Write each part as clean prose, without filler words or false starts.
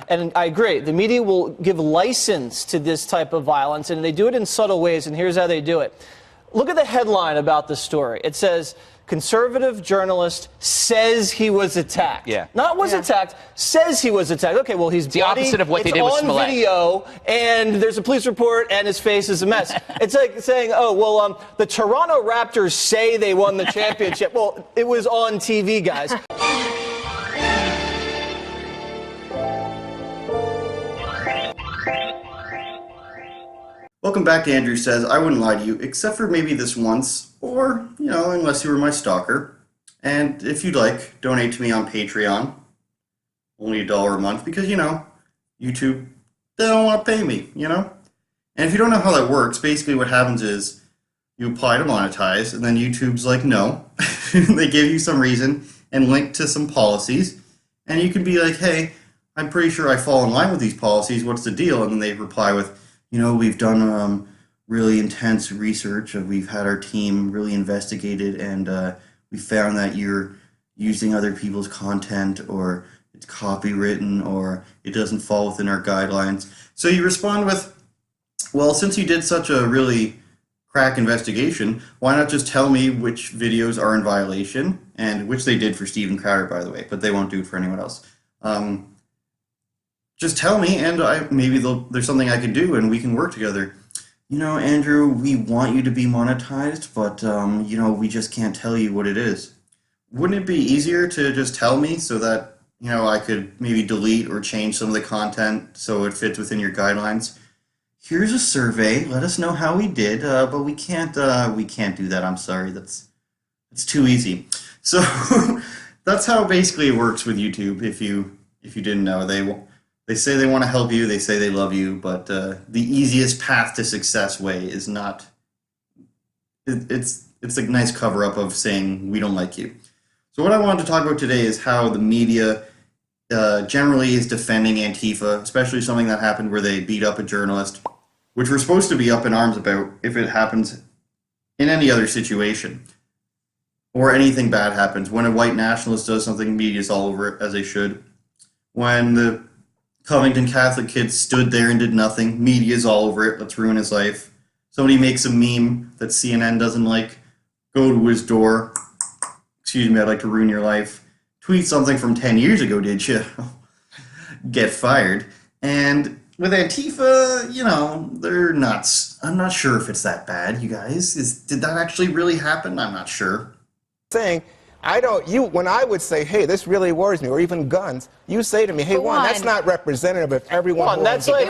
And I agree. The media will give license to this type of violence, and they do it in subtle ways, and here's how they do it. Look at the headline about the story. It says, conservative journalist says he was attacked. Yeah. Not was attacked, says he was attacked. Okay, well, he's the opposite of what they did with Smollett. It's on video, and there's a police report, and his face is a mess. It's like saying, oh, well, the Toronto Raptors say they won the championship. Well, it was on TV, guys. Welcome back to Andrew Says. I wouldn't lie to you, except for maybe this once, or, unless you were my stalker. And if you'd like, donate to me on Patreon. Only $1 a month, because, YouTube, they don't want to pay me, And if you don't know how that works, basically what happens is you apply to monetize, and then YouTube's like, no. They give you some reason and link to some policies, and you can be like, hey, I'm pretty sure I fall in line with these policies, what's the deal? And then they reply with, we've done really intense research. We've had our team really investigated, and we found that you're using other people's content, or it's copywritten, or it doesn't fall within our guidelines. So you respond with, well, since you did such a really crack investigation, why not just tell me which videos are in violation, and which they did for Steven Crowder, by the way, but they won't do it for anyone else. Just tell me, and maybe there's something I can do, and we can work together. Andrew, we want you to be monetized, but, we just can't tell you what it is. Wouldn't it be easier to just tell me so that, I could maybe delete or change some of the content so it fits within your guidelines? Here's a survey. Let us know how we did, but we can't do that. I'm sorry. That's too easy. So that's how basically it works with YouTube. If you didn't know, they say they want to help you, they say they love you, but the easiest path to success way is not, it's a nice cover-up of saying we don't like you. So what I wanted to talk about today is how the media generally is defending Antifa, especially something that happened where they beat up a journalist, which we're supposed to be up in arms about if it happens in any other situation, or anything bad happens. When a white nationalist does something, media's all over it, as they should. When the Covington Catholic kid stood there and did nothing, media's all over it, let's ruin his life. Somebody makes a meme that CNN doesn't like, go to his door, excuse me, I'd like to ruin your life. Tweet something from 10 years ago, did you? Get fired. And with Antifa, they're nuts. I'm not sure if it's that bad, you guys. Did that actually really happen? I'm not sure. Saying, when I would say, hey, this really worries me, or even guns, you say to me, hey, Juan, that's not representative of everyone. That's like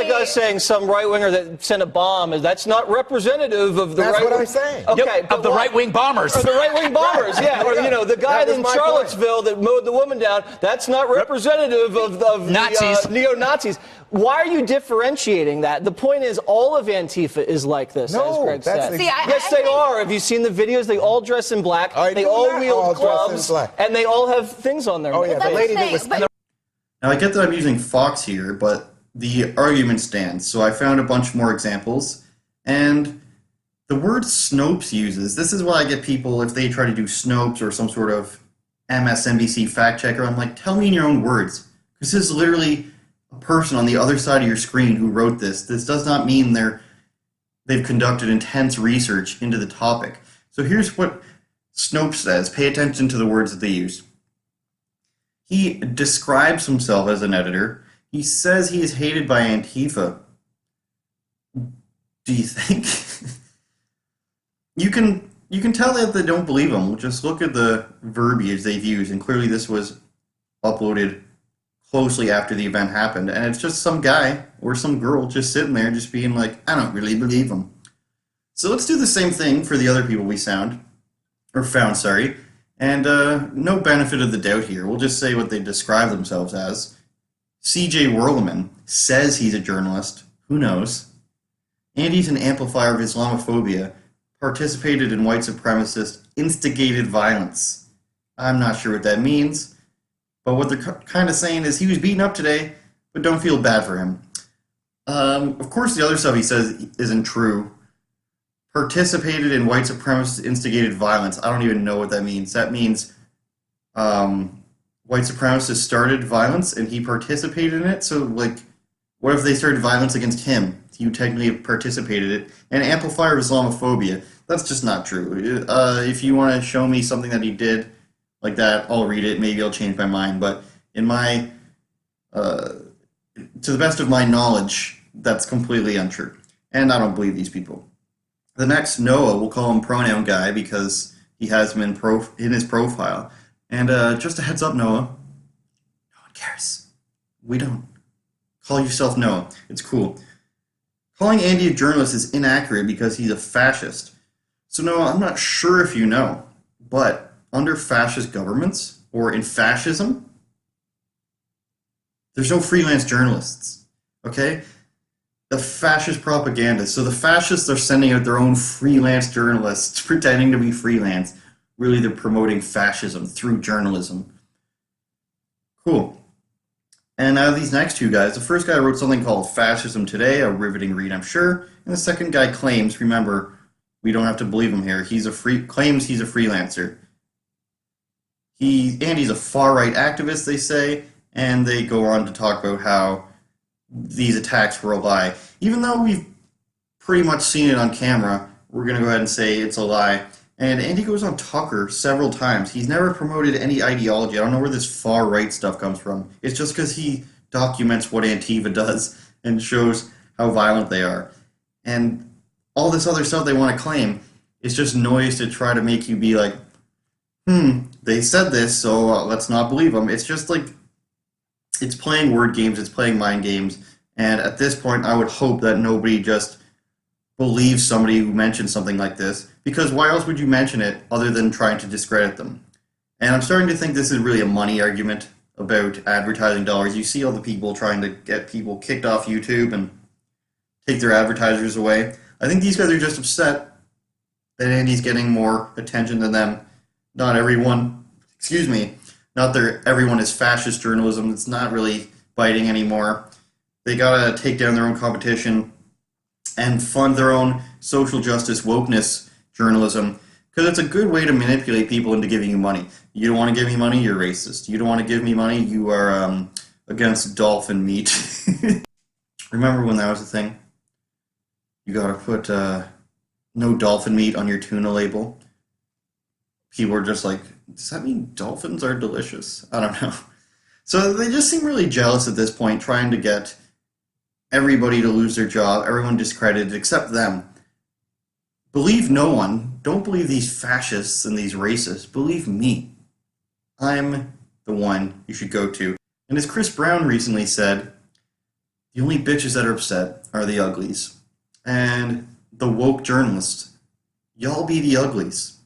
us saying some right-winger that sent a bomb. That's not representative of the right-wing. That's what I'm saying. Okay, of the right-wing bombers. Or the right-wing bombers, yeah. Or, the guy in Charlottesville that mowed the woman down, that's not representative of Nazis. Neo-Nazis. Why are you differentiating that? The point is, all of Antifa is like this, as Greg said. Yes, they are. Have you seen the videos? They all dress in black. They all wield clubs, and they all have things on their. Oh yeah, the lady that was. Now I get that I'm using Fox here, but the argument stands. So I found a bunch more examples, and the word Snopes uses. This is why I get people, if they try to do Snopes or some sort of MSNBC fact checker, I'm like, tell me in your own words, because this is literally a person on the other side of your screen who wrote this. This does not mean they've conducted intense research into the topic. So here's what Snopes says. Pay attention to the words that they use. He describes himself as an editor. He says he is hated by Antifa. Do you think? You can tell that they don't believe him. Just look at the verbiage they've used, and clearly this was uploaded closely after the event happened, and it's just some guy or some girl just sitting there just being like, I don't really believe him. So let's do the same thing for the other people we found, and no benefit of the doubt here. We'll just say what they describe themselves as. CJ Whirlman says he's a journalist. Who knows? And he's an amplifier of Islamophobia, participated in white supremacist, instigated violence. I'm not sure what that means. But what they're kind of saying is he was beaten up today, but don't feel bad for him. Of course, the other stuff he says isn't true. Participated in white white instigated violence. I don't even know what that means. That means white white supremacists started violence and he participated in it. So, like, what if they started violence against him? He technically participated in it. And amplifier of Islamophobia. That's just not true. If you want to show me something that he did like that, I'll read it. Maybe I'll change my mind. But in my, to the best of my knowledge, that's completely untrue. And I don't believe these people. The next, Noah, we'll call him pronoun guy because he has him in his profile. And just a heads up, Noah, no one cares. We don't. Call yourself Noah. It's cool. Calling Andy a journalist is inaccurate because he's a fascist. So Noah, I'm not sure if you know, but under fascist governments, or in fascism, there's no freelance journalists, okay? The fascist propaganda. So the fascists are sending out their own freelance journalists pretending to be freelance. Really, they're promoting fascism through journalism. Cool. And now these next two guys, the first guy wrote something called Fascism Today, a riveting read, I'm sure. And the second guy claims, remember, we don't have to believe him here, claims he's a freelancer. Andy's a far-right activist, they say, and they go on to talk about how these attacks were a lie. Even though we've pretty much seen it on camera, we're going to go ahead and say it's a lie. And Andy goes on Tucker several times. He's never promoted any ideology. I don't know where this far-right stuff comes from. It's just because he documents what Antifa does and shows how violent they are. And all this other stuff they want to claim is just noise to try to make you be like, they said this, so let's not believe them. It's just like, it's playing word games, it's playing mind games. And at this point, I would hope that nobody just believes somebody who mentions something like this, because why else would you mention it other than trying to discredit them? And I'm starting to think this is really a money argument about advertising dollars. You see all the people trying to get people kicked off YouTube and take their advertisers away. I think these guys are just upset that Andy's getting more attention than them. Not everyone is fascist journalism. It's not really biting anymore. They gotta take down their own competition and fund their own social justice wokeness journalism, because it's a good way to manipulate people into giving you money. You don't want to give me money, you're racist. You don't want to give me money, you are against dolphin meat. Remember when that was a thing? You gotta put no dolphin meat on your tuna label. People are just like, does that mean dolphins are delicious? I don't know. So they just seem really jealous at this point, trying to get everybody to lose their job, everyone discredited except them. Believe no one. Don't believe these fascists and these racists. Believe me. I'm the one you should go to. And as Chris Brown recently said, the only bitches that are upset are the uglies. And the woke journalists. Y'all be the uglies.